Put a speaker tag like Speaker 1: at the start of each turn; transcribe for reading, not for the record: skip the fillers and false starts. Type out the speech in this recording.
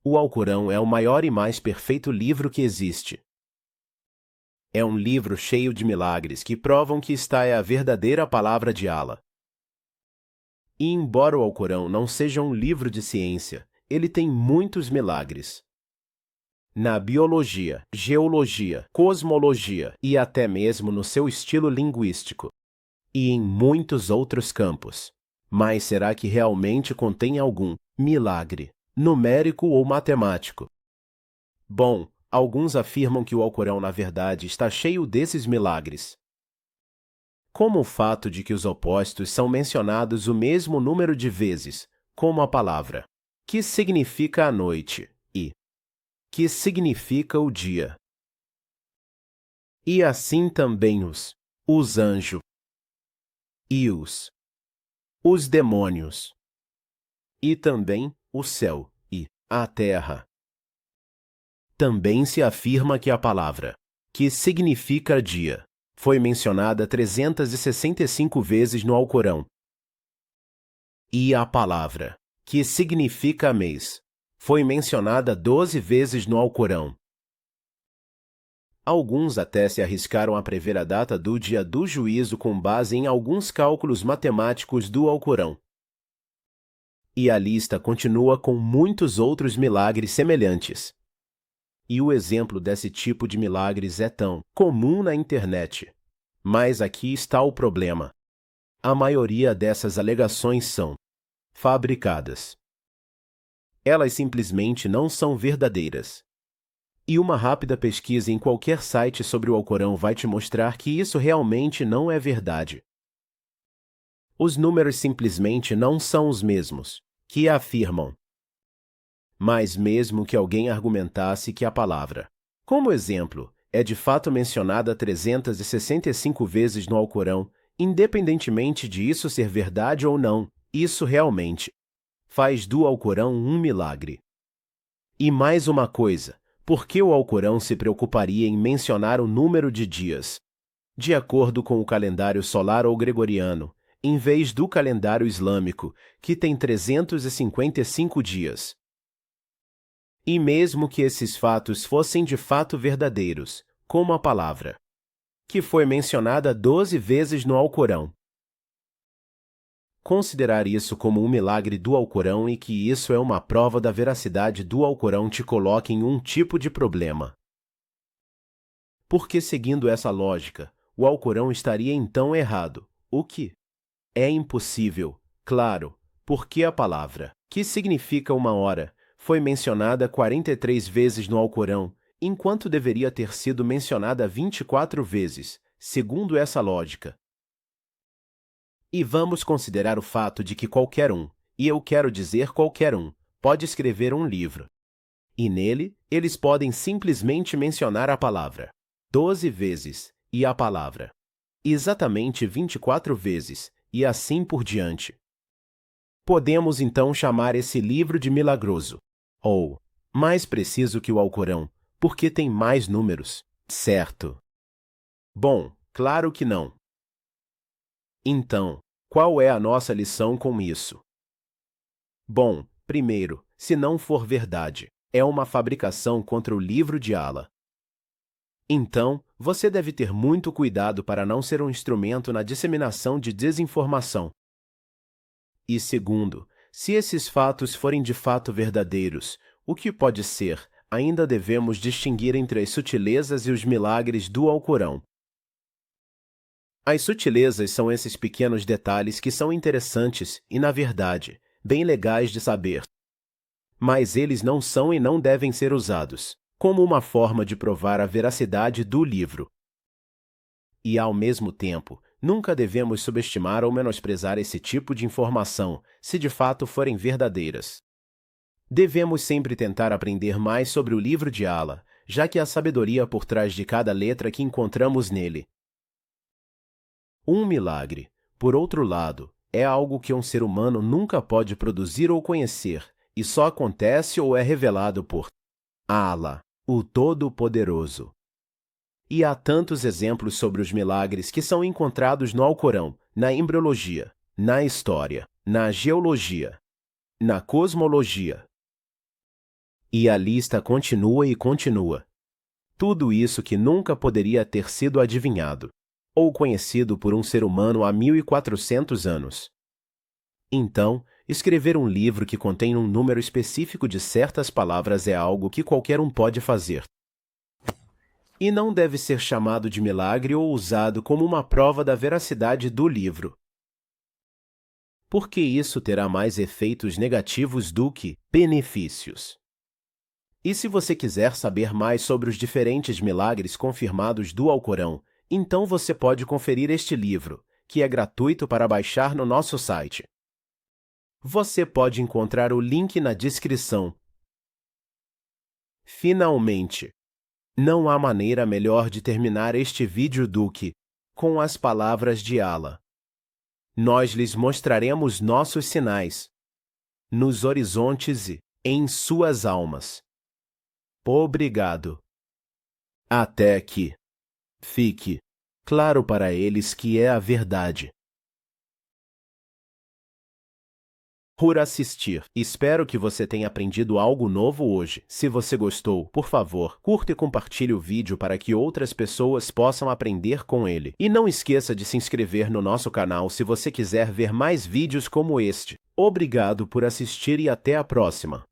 Speaker 1: O Alcorão é o maior e mais perfeito livro que existe. É um livro cheio de milagres que provam que esta é a verdadeira palavra de Allah. E embora o Alcorão não seja um livro de ciência, ele tem muitos milagres. Na biologia, geologia, cosmologia e até mesmo no seu estilo linguístico. E em muitos outros campos. Mas será que realmente contém algum milagre, numérico ou matemático? Bom, alguns afirmam que o Alcorão, na verdade, está cheio desses milagres. Como o fato de que os opostos são mencionados o mesmo número de vezes, como a palavra, que significa a noite, e que significa o dia. E assim também os anjos, e os demônios, e também o céu e a terra. Também se afirma que a palavra, que significa dia, foi mencionada 365 vezes no Alcorão. E a palavra, que significa mês, foi mencionada 12 vezes no Alcorão. Alguns até se arriscaram a prever a data do dia do juízo com base em alguns cálculos matemáticos do Alcorão. E a lista continua com muitos outros milagres semelhantes. E o exemplo desse tipo de milagres é tão comum na internet. Mas aqui está o problema. A maioria dessas alegações são fabricadas. Elas simplesmente não são verdadeiras. E uma rápida pesquisa em qualquer site sobre o Alcorão vai te mostrar que isso realmente não é verdade. Os números simplesmente não são os mesmos que afirmam. Mas mesmo que alguém argumentasse que a palavra, como exemplo, é de fato mencionada 365 vezes no Alcorão, independentemente de isso ser verdade ou não, isso realmente faz do Alcorão um milagre. E mais uma coisa, por que o Alcorão se preocuparia em mencionar o número de dias, de acordo com o calendário solar ou gregoriano, em vez do calendário islâmico, que tem 355 dias? E mesmo que esses fatos fossem de fato verdadeiros, como a palavra, que foi mencionada 12 vezes no Alcorão, considerar isso como um milagre do Alcorão e que isso é uma prova da veracidade do Alcorão te coloca em um tipo de problema. Porque, seguindo essa lógica, o Alcorão estaria então errado, o que é impossível, claro, porque a palavra, que significa uma hora, foi mencionada 43 vezes no Alcorão, enquanto deveria ter sido mencionada 24 vezes, segundo essa lógica. E vamos considerar o fato de que qualquer um, e eu quero dizer qualquer um, pode escrever um livro. E nele, eles podem simplesmente mencionar a palavra 12 vezes e a palavra exatamente 24 vezes, e assim por diante. Podemos então chamar esse livro de milagroso, ou mais preciso que o Alcorão, porque tem mais números, certo? Bom, claro que não. Então, qual é a nossa lição com isso? Bom, primeiro, se não for verdade, é uma fabricação contra o livro de Allah. Então, você deve ter muito cuidado para não ser um instrumento na disseminação de desinformação. E segundo, se esses fatos forem de fato verdadeiros, o que pode ser, ainda devemos distinguir entre as sutilezas e os milagres do Alcorão. As sutilezas são esses pequenos detalhes que são interessantes e, na verdade, bem legais de saber. Mas eles não são e não devem ser usados como uma forma de provar a veracidade do livro. E, ao mesmo tempo, nunca devemos subestimar ou menosprezar esse tipo de informação, se de fato forem verdadeiras. Devemos sempre tentar aprender mais sobre o livro de Allah, já que há sabedoria por trás de cada letra que encontramos nele. Um milagre, por outro lado, é algo que um ser humano nunca pode produzir ou conhecer, e só acontece ou é revelado por Allah, o Todo-Poderoso. E há tantos exemplos sobre os milagres que são encontrados no Alcorão, na embriologia, na história, na geologia, na cosmologia E a lista continua e continua. Tudo isso que nunca poderia ter sido adivinhado ou conhecido por um ser humano há 1400 anos. Então, escrever um livro que contém um número específico de certas palavras é algo que qualquer um pode fazer. E não deve ser chamado de milagre ou usado como uma prova da veracidade do livro. Porque isso terá mais efeitos negativos do que benefícios. E se você quiser saber mais sobre os diferentes milagres confirmados do Alcorão, então você pode conferir este livro, que é gratuito para baixar no nosso site. Você pode encontrar o link na descrição. Finalmente, não há maneira melhor de terminar este vídeo do que com as palavras de Allah. Nós lhes mostraremos nossos sinais nos horizontes e em suas almas. Obrigado. Até que fique claro para eles que é a verdade. Por assistir. Espero que você tenha aprendido algo novo hoje. Se você gostou, por favor, curta e compartilhe o vídeo para que outras pessoas possam aprender com ele. E não esqueça de se inscrever no nosso canal se você quiser ver mais vídeos como este. Obrigado por assistir e até a próxima.